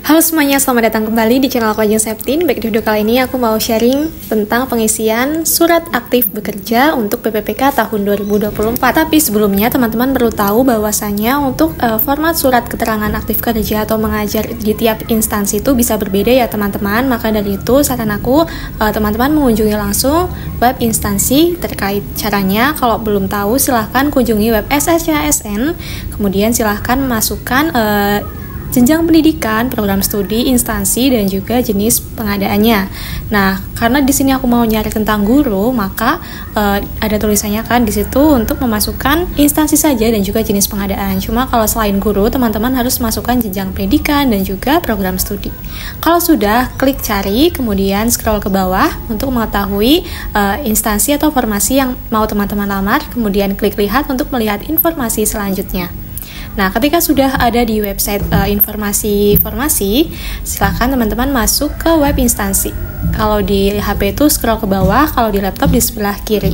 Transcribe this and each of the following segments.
Halo semuanya, selamat datang kembali di channel aku Ajeng Septin. Baik, di video kali ini aku mau sharing tentang pengisian surat aktif bekerja untuk PPPK tahun 2024. Tapi sebelumnya teman-teman perlu tahu bahwasanya untuk format surat keterangan aktif kerja atau mengajar di tiap instansi itu bisa berbeda ya teman-teman. Maka dari itu saran aku teman-teman mengunjungi langsung web instansi terkait caranya. Kalau belum tahu silahkan kunjungi web SSCASN, kemudian silahkan masukkan jenjang pendidikan, program studi, instansi, dan juga jenis pengadaannya. Nah, karena di sini aku mau nyari tentang guru, maka ada tulisannya kan di situ untuk memasukkan instansi saja dan juga jenis pengadaan. Cuma kalau selain guru, teman-teman harus masukkan jenjang pendidikan dan juga program studi. Kalau sudah, klik cari, kemudian scroll ke bawah untuk mengetahui instansi atau formasi yang mau teman-teman lamar, kemudian klik lihat untuk melihat informasi selanjutnya. Nah, ketika sudah ada di website informasi formasi, silakan teman-teman masuk ke web instansi. Kalau di HP itu scroll ke bawah, kalau di laptop di sebelah kiri.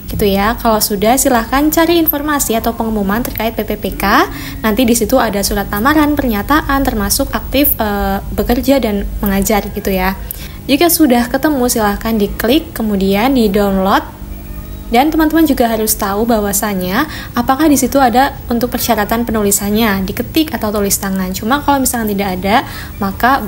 Gitu ya. Kalau sudah, silahkan cari informasi atau pengumuman terkait PPPK. Nanti di situ ada surat lamaran, pernyataan, termasuk aktif bekerja dan mengajar gitu ya. Jika sudah ketemu, silahkan diklik, kemudian di-download. Dan teman-teman juga harus tahu bahwasanya apakah di situ ada untuk persyaratan penulisannya, diketik atau tulis tangan. Cuma kalau misalnya tidak ada, maka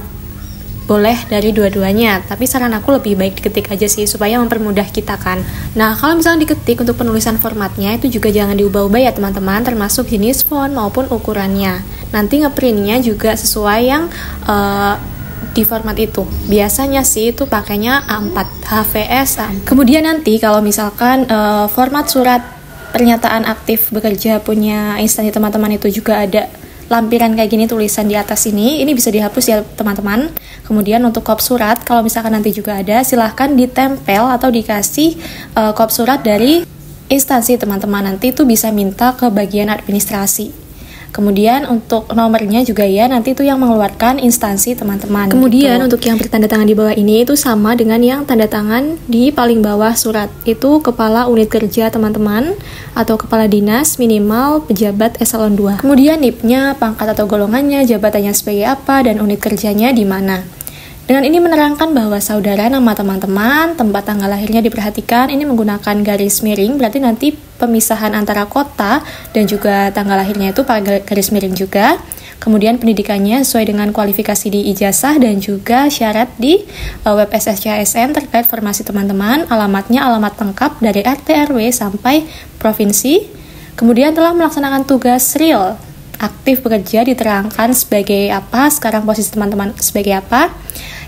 boleh dari dua-duanya. Tapi saran aku lebih baik diketik aja sih, supaya mempermudah kita kan. Nah, kalau misalnya diketik untuk penulisan formatnya, itu juga jangan diubah-ubah ya teman-teman, termasuk jenis font maupun ukurannya. Nanti ngeprintnya juga sesuai yang di format itu. Biasanya sih itu pakainya A4, HVS. Kemudian nanti kalau misalkan format surat pernyataan aktif bekerja punya instansi teman-teman itu juga ada lampiran kayak gini tulisan di atas ini bisa dihapus ya teman-teman. Kemudian untuk kop surat, kalau misalkan nanti juga ada, silahkan ditempel atau dikasih kop surat dari instansi teman-teman. Nanti itu bisa minta ke bagian administrasi. Kemudian untuk nomornya juga ya, nanti itu yang mengeluarkan instansi teman-teman. Kemudian gitu. Untuk yang bertanda tangan di bawah ini itu sama dengan yang tanda tangan di paling bawah surat. Itu kepala unit kerja teman-teman atau kepala dinas minimal pejabat eselon 2. Kemudian NIP-nya, pangkat atau golongannya, jabatannya sebagai apa, dan unit kerjanya di mana. Dengan ini menerangkan bahwa saudara, nama teman-teman, tempat tanggal lahirnya diperhatikan. Ini menggunakan garis miring, berarti nanti pemisahan antara kota dan juga tanggal lahirnya itu pakai garis miring juga. Kemudian pendidikannya sesuai dengan kualifikasi di ijazah dan juga syarat di web SSCASN terkait formasi teman-teman. Alamatnya alamat lengkap dari RT RW sampai provinsi. Kemudian telah melaksanakan tugas real aktif bekerja diterangkan sebagai apa, sekarang posisi teman-teman sebagai apa,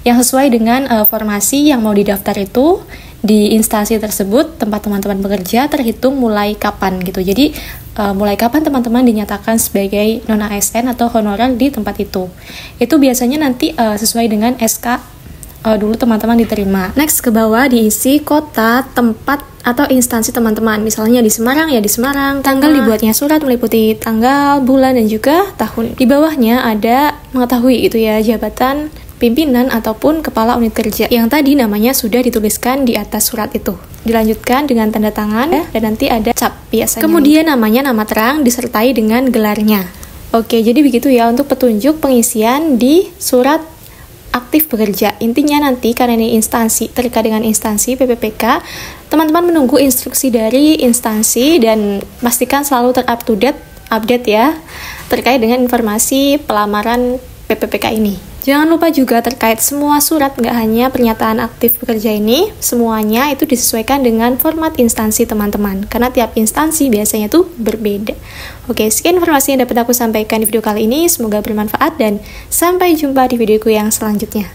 yang sesuai dengan formasi yang mau didaftar itu di instansi tersebut, tempat teman-teman bekerja terhitung mulai kapan gitu. Jadi mulai kapan teman-teman dinyatakan sebagai non ASN atau honorer di tempat itu. Itu biasanya nanti sesuai dengan SK dulu teman-teman diterima. Next ke bawah diisi kota, tempat atau instansi teman-teman. Misalnya di Semarang ya di Semarang. Tanggal dibuatnya surat meliputi tanggal, bulan dan juga tahun. Di bawahnya ada mengetahui itu ya jabatan pimpinan ataupun kepala unit kerja yang tadi namanya sudah dituliskan di atas surat itu. Dilanjutkan dengan tanda tangan dan nanti ada cap biasanya. Kemudian namanya nama terang disertai dengan gelarnya. Oke, jadi begitu ya untuk petunjuk pengisian di surat aktif bekerja. Intinya nanti karena ini instansi, terkait dengan instansi PPPK, teman-teman menunggu instruksi dari instansi dan pastikan selalu update ya terkait dengan informasi pelamaran PPPK ini. Jangan lupa juga terkait semua surat, nggak hanya pernyataan aktif bekerja ini, semuanya itu disesuaikan dengan format instansi teman-teman, karena tiap instansi biasanya tuh berbeda. Oke, sekian informasi yang dapat aku sampaikan di video kali ini, semoga bermanfaat dan sampai jumpa di videoku yang selanjutnya.